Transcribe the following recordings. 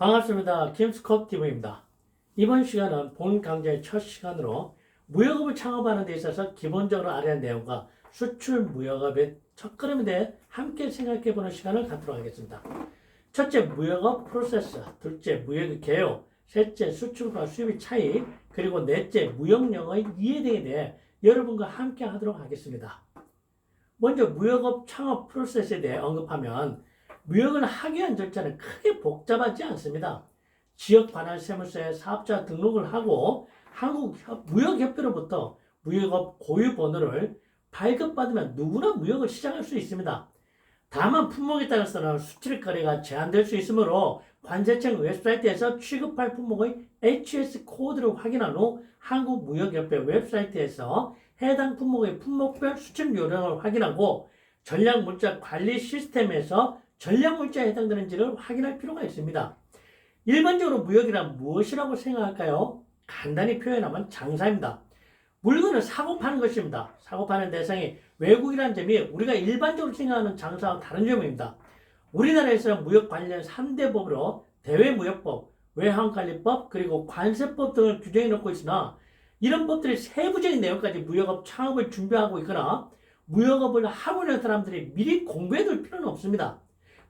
반갑습니다. 김스컵TV입니다. 이번 시간은 본 강좌의 첫 시간으로 무역업을 창업하는 데 있어서 기본적으로 알아야 할 내용과 수출 무역업의 첫걸음에 대해 함께 생각해보는 시간을 갖도록 하겠습니다. 첫째, 무역업 프로세스. 둘째, 무역의 개요. 셋째, 수출과 수입의 차이. 그리고 넷째, 무역령의 이해 등에 대해 여러분과 함께 하도록 하겠습니다. 먼저 무역업 창업 프로세스에 대해 언급하면 무역을 하기 위한 절차는 크게 복잡하지 않습니다. 지역 관할 세무서에 사업자 등록을 하고 한국무역협회로부터 무역업 고유 번호를 발급받으면 누구나 무역을 시작할 수 있습니다. 다만 품목에 따라서는 수출 거래가 제한될 수 있으므로 관세청 웹사이트에서 취급할 품목의 HS 코드를 확인한 후 한국무역협회 웹사이트에서 해당 품목의 품목별 수출 요령을 확인하고 전략물자 관리 시스템에서 전략물자에 해당되는지를 확인할 필요가 있습니다. 일반적으로 무역이란 무엇이라고 생각할까요? 간단히 표현하면 장사입니다. 물건을 사고 파는 것입니다. 사고 파는 대상이 외국이라는 점이 우리가 일반적으로 생각하는 장사와 다른 점입니다. 우리나라에서는 무역 관련 3대 법으로 대외무역법, 외환관리법, 그리고 관세법 등을 규정해 놓고 있으나 이런 법들이 세부적인 내용까지 무역업 창업을 준비하고 있거나 무역업을 하고 있는 사람들이 미리 공부해 둘 필요는 없습니다.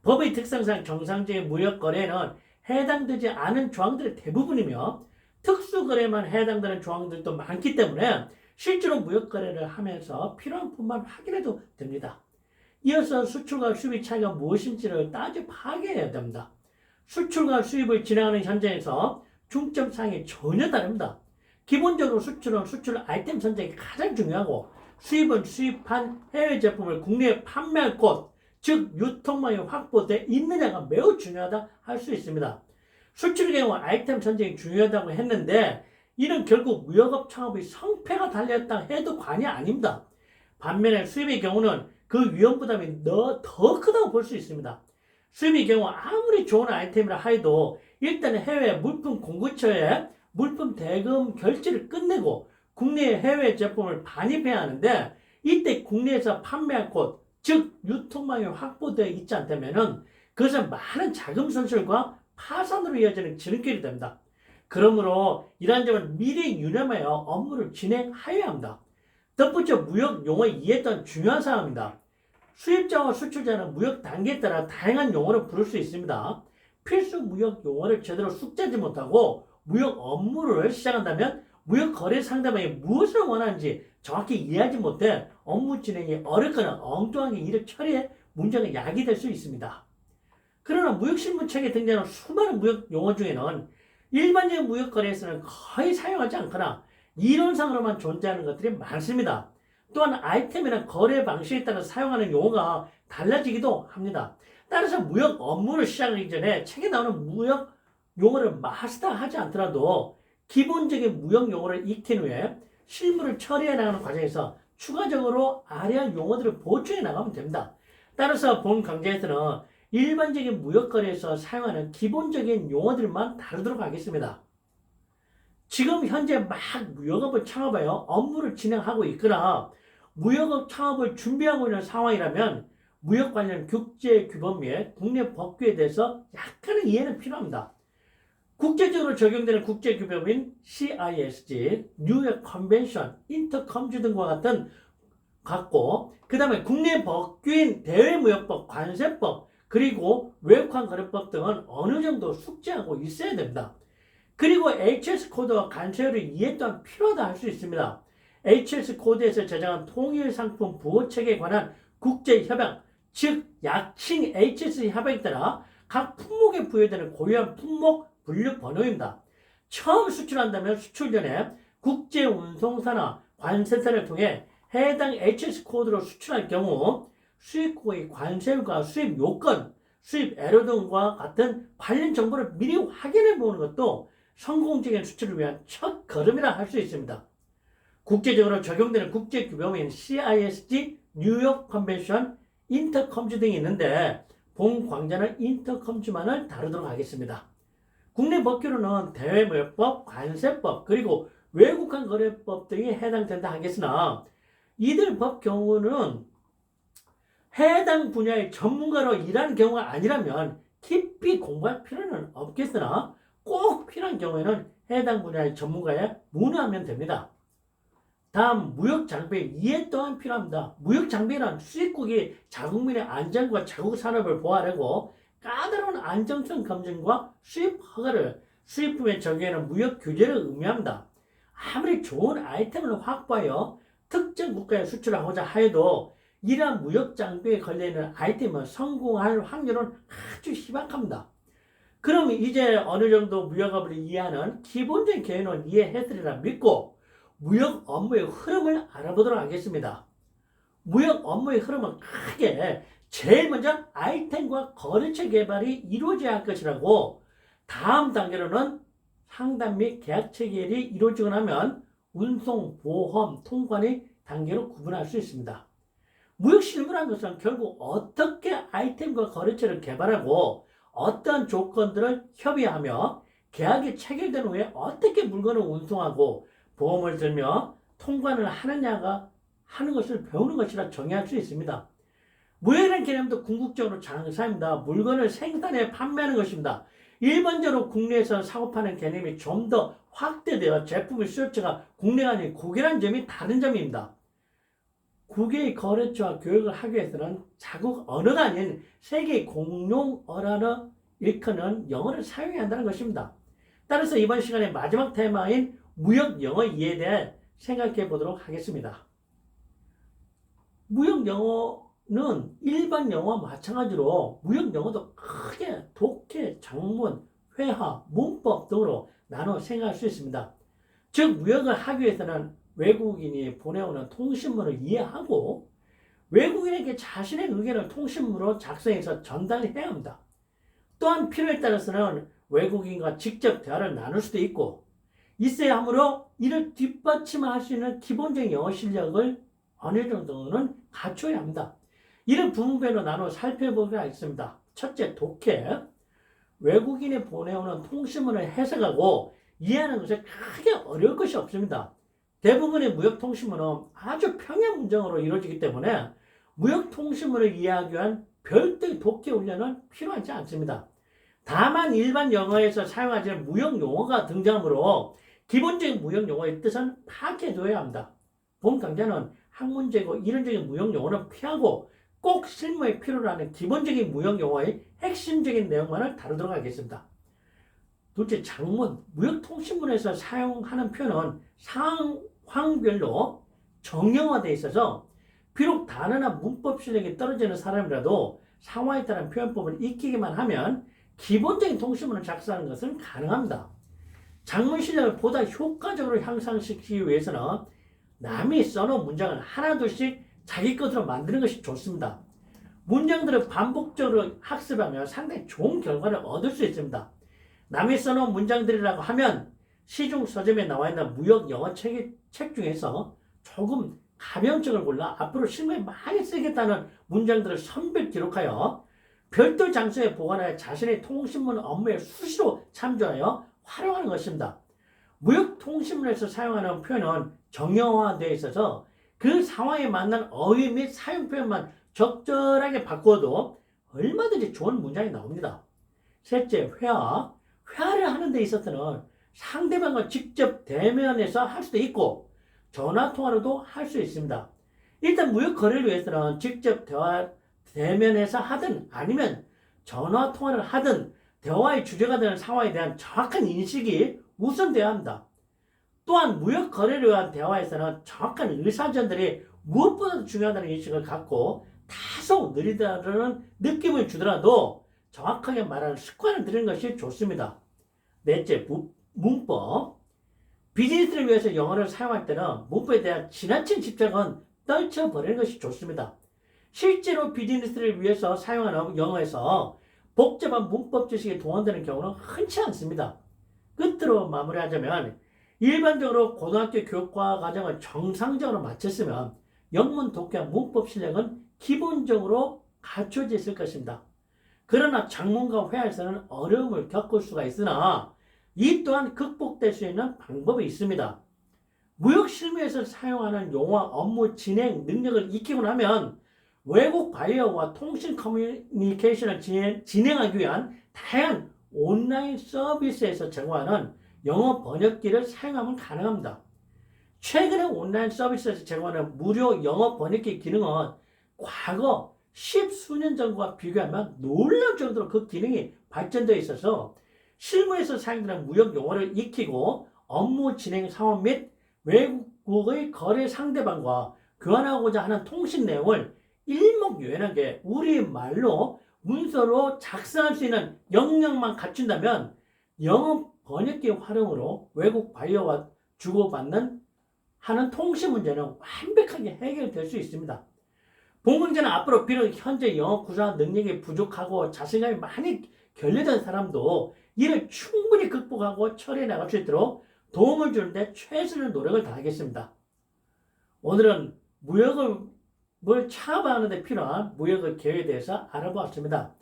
법의 특성상 정상적인 무역거래는 해당되지 않은 조항들이 대부분이며 특수거래만 해당되는 조항들도 많기 때문에 실제로 무역거래를 하면서 필요한 부분만 확인해도 됩니다. 이어서 수출과 수입의 차이가 무엇인지를 따져 파악해야 됩니다. 수출과 수입을 진행하는 현장에서 중점사항이 전혀 다릅니다. 기본적으로 수출은 수출 아이템 선정이 가장 중요하고 수입은 수입한 해외 제품을 국내에 판매할 곳, 즉 유통망이 확보되어 있느냐가 매우 중요하다 할 수 있습니다. 수출의 경우 아이템 선정이 중요하다고 했는데 이는 결국 무역업 창업의 성패가 달렸다 해도 과언이 아닙니다. 반면에 수입의 경우는 그 위험 부담이 더 크다고 볼 수 있습니다. 수입의 경우 아무리 좋은 아이템이라 하여도 일단 해외 물품 공급처에 물품 대금 결제를 끝내고 국내에 해외 제품을 반입해야 하는데 이때 국내에서 판매할 곳, 즉 유통망이 확보되어 있지 않다면 그것은 많은 자금 손실과 파산으로 이어지는 지름길이 됩니다. 그러므로 이러한 점을 미리 유념하여 업무를 진행하여야 합니다. 덧붙여 무역 용어 이해 또한 중요한 사항입니다. 수입자와 수출자는 무역 단계에 따라 다양한 용어를 부를 수 있습니다. 필수 무역 용어를 제대로 숙지하지 못하고 무역 업무를 시작한다면 무역 거래 상대방이 무엇을 원하는지 정확히 이해하지 못해 업무 진행이 어렵거나 엉뚱하게 일을 처리해 문제가 야기될 수 있습니다. 그러나 무역신문책에 등장하는 수많은 무역 용어 중에는 일반적인 무역 거래에서는 거의 사용하지 않거나 이론상으로만 존재하는 것들이 많습니다. 또한 아이템이나 거래 방식에 따라 사용하는 용어가 달라지기도 합니다. 따라서 무역 업무를 시작하기 전에 책에 나오는 무역 용어를 마스터하지 않더라도 기본적인 무역 용어를 익힌 후에 실무를 처리해 나가는 과정에서 추가적으로 알아야 할 용어들을 보충해 나가면 됩니다. 따라서 본 강좌에서는 일반적인 무역거래에서 사용하는 기본적인 용어들만 다루도록 하겠습니다. 지금 현재 막 무역업을 창업하여 업무를 진행하고 있거나 무역업 창업을 준비하고 있는 상황이라면 무역 관련 국제규범 및 국내 법규에 대해서 약간의 이해는 필요합니다. 국제적으로 적용되는 국제규범인 CISG, 뉴욕 컨벤션, 인터컴주 등과 같고 그 다음에 국내 법규인 대외무역법, 관세법, 그리고 외환거래법 등은 어느 정도 숙지하고 있어야 됩니다. 그리고 HS 코드와 관세율의 이해 또한 필요하다 할 수 있습니다. HS 코드에서 제정한 통일 상품 보호책에 관한 국제협약, 즉 약칭 HS 협약에 따라 각 품목에 부여되는 고유한 품목 분류 번호입니다. 처음 수출한다면 수출 전에 국제운송사나 관세사를 통해 해당 HS 코드로 수출할 경우 수입국의 관세율과 수입 요건, 수입 애로 등과 같은 관련 정보를 미리 확인해 보는 것도 성공적인 수출을 위한 첫 걸음이라 할 수 있습니다. 국제적으로 적용되는 국제규범인 CISG, 뉴욕 컨벤션, 인터컴주 등이 있는데 본 강좌는 인터컴주만을 다루도록 하겠습니다. 국내 법규로는 대외무역법, 관세법, 그리고 외국환 거래법 등이 해당된다 하겠으나 이들 법 경우는 해당 분야의 전문가로 일하는 경우가 아니라면 깊이 공부할 필요는 없겠으나 꼭 필요한 경우에는 해당 분야의 전문가에 문의하면 됩니다. 다음, 무역 장비 이해 또한 필요합니다. 무역 장비는 수입국이 자국민의 안전과 자국 산업을 보호하려고 까다로운 안정성 검증과 수입 허가를 수입품에 적용하는 무역 규제를 의미합니다. 아무리 좋은 아이템을 확보하여 특정 국가에 수출하고자 하여도 이러한 무역 장비에 걸려있는 아이템은 성공할 확률은 아주 희박합니다. 그럼 이제 어느 정도 무역업을 이해하는 기본적인 개념은 이해했으리라 믿고 무역 업무의 흐름을 알아보도록 하겠습니다. 무역 업무의 흐름은 크게 제일 먼저 아이템과 거래처 개발이 이루어져야 할 것이라고, 다음 단계로는 상담 및 계약 체결이 이루어지고 나면 운송, 보험, 통관의 단계로 구분할 수 있습니다. 무역 실무라는 것은 결국 어떻게 아이템과 거래처를 개발하고 어떠한 조건들을 협의하며 계약이 체결된 후에 어떻게 물건을 운송하고 보험을 들며 통관을 하느냐가 하는 것을 배우는 것이라 정의할 수 있습니다. 무역이라는 개념도 궁극적으로 장사입니다. 물건을 생산해 판매하는 것입니다. 일반적으로 국내에서 사고 파는 개념이 좀 더 확대되어 제품의 수요처가 국내가 아닌 국외라는 점이 다른 점입니다. 국외의 거래처와 교역을 하기 위해서는 자국 언어가 아닌 세계 공용 언어로 일컫는 영어를 사용해야 한다는 것입니다. 따라서 이번 시간의 마지막 테마인 무역 영어 이해에 대해 생각해 보도록 하겠습니다. 무역 영어는 일반 영어와 마찬가지로 무역 영어도 크게 독해, 작문, 회화, 문법 등으로 나눠 생각할 수 있습니다. 즉 무역을 하기 위해서는 외국인이 보내오는 통신문을 이해하고 외국인에게 자신의 의견을 통신문으로 작성해서 전달해야 합니다. 또한 필요에 따라서는 외국인과 직접 대화를 나눌 수도 있고 있어야 하므로 이를 뒷받침할 수 있는 기본적인 영어 실력을 어느 정도는 갖춰야 합니다. 이를 부분별로 나눠 살펴보기로 하겠습니다. 첫째, 독해. 외국인이 보내오는 통신문을 해석하고 이해하는 것은 크게 어려울 것이 없습니다. 대부분의 무역 통신문은 아주 평행 문장으로 이루어지기 때문에 무역 통신문을 이해하기 위한 별도의 독해 훈련은 필요하지 않습니다. 다만 일반 영어에서 사용하는 무역 용어가 등장하므로 기본적인 무역 용어의 뜻은 파악해둬야 합니다. 본 강좌는 학문제고 이론적인 무역 용어는 피하고 꼭 실무에 필요로 하는 기본적인 무역 용어의 핵심적인 내용만을 다루도록 하겠습니다. 둘째, 장문. 무역 통신문에서 사용하는 표현은 상황별로 정형화되어 있어서 비록 단어나 문법 실력이 떨어지는 사람이라도 상황에 따른 표현법을 익히기만 하면 기본적인 통신문을 작성하는 것은 가능합니다. 장문 실력을 보다 효과적으로 향상시키기 위해서는 남이 써놓은 문장을 하나둘씩 자기 것으로 만드는 것이 좋습니다. 문장들을 반복적으로 학습하면 상당히 좋은 결과를 얻을 수 있습니다. 남이 써놓은 문장들이라고 하면 시중 서점에 나와 있는 무역 영어 책 중에서 조금 가벼운 책을 골라 앞으로 실무에 많이 쓰겠다는 문장들을 선별 기록하여 별도 장소에 보관하여 자신의 통신문 업무에 수시로 참조하여 활용하는 것입니다. 무역 통신문에서 사용하는 표현은 정형화되어 있어서 그 상황에 맞는 어휘 및 사용 표현만 적절하게 바꿔도 얼마든지 좋은 문장이 나옵니다. 셋째, 회화. 회화를 하는 데 있어서는 상대방과 직접 대면해서 할 수도 있고 전화통화로도 할 수 있습니다. 일단 무역 거래를 위해서는 직접 대면해서 하든 아니면 전화통화를 하든 대화의 주제가 되는 상황에 대한 정확한 인식이 우선되어야 합니다. 또한 무역 거래를 위한 대화에서는 정확한 의사전달이 무엇보다도 중요하다는 인식을 갖고 다소 느리다는 느낌을 주더라도 정확하게 말하는 습관을 들이는 것이 좋습니다. 넷째, 문법. 비즈니스를 위해서 영어를 사용할 때는 문법에 대한 지나친 집착은 떨쳐버리는 것이 좋습니다. 실제로 비즈니스를 위해서 사용하는 영어에서 복잡한 문법 지식이 동원되는 경우는 흔치 않습니다. 끝으로 마무리하자면 일반적으로 고등학교 교과 과정을 정상적으로 마쳤으면 영문 독해와 문법 실력은 기본적으로 갖춰져 있을 것입니다. 그러나 작문과 회화에서는 어려움을 겪을 수가 있으나 이 또한 극복될 수 있는 방법이 있습니다. 무역 실무에서 사용하는 용어와 업무 진행 능력을 익히고 나면 외국 바이어와 통신 커뮤니케이션을 진행하기 위한 다양한 온라인 서비스에서 제공하는 영어 번역기를 사용하면 가능합니다. 최근에 온라인 서비스에서 제공하는 무료 영어 번역기 기능은 과거 10수년 전과 비교하면 놀랄 정도로 그 기능이 발전되어 있어서 실무에서 사용되는 무역 용어를 익히고 업무 진행 상황 및 외국의 거래 상대방과 교환하고자 하는 통신 내용을 일목요연하게 우리말로 문서로 작성할 수 있는 역량만 갖춘다면 영어 번역기 활용으로 외국 바이어와 주고받는 하는 통신 문제는 완벽하게 해결될 수 있습니다. 봉강자는 앞으로 비록 현재 영어 구사 능력이 부족하고 자신감이 많이 결여된 사람도 이를 충분히 극복하고 처리해 나갈 수 있도록 도움을 주는데 최선의 노력을 다하겠습니다. 오늘은 무역을 창업하는 데 필요한 무역의 계획에 대해서 알아보았습니다.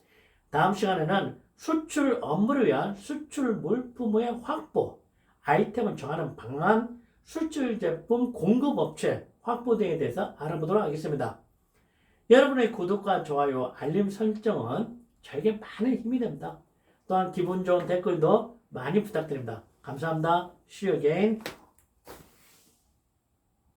다음 시간에는 수출 업무를 위한 수출 물품의 확보, 아이템을 정하는 방안, 수출 제품 공급업체 확보 등에 대해서 알아보도록 하겠습니다. 여러분의 구독과 좋아요, 알림 설정은 저에게 많은 힘이 됩니다. 또한 기분 좋은 댓글도 많이 부탁드립니다. 감사합니다. See you again.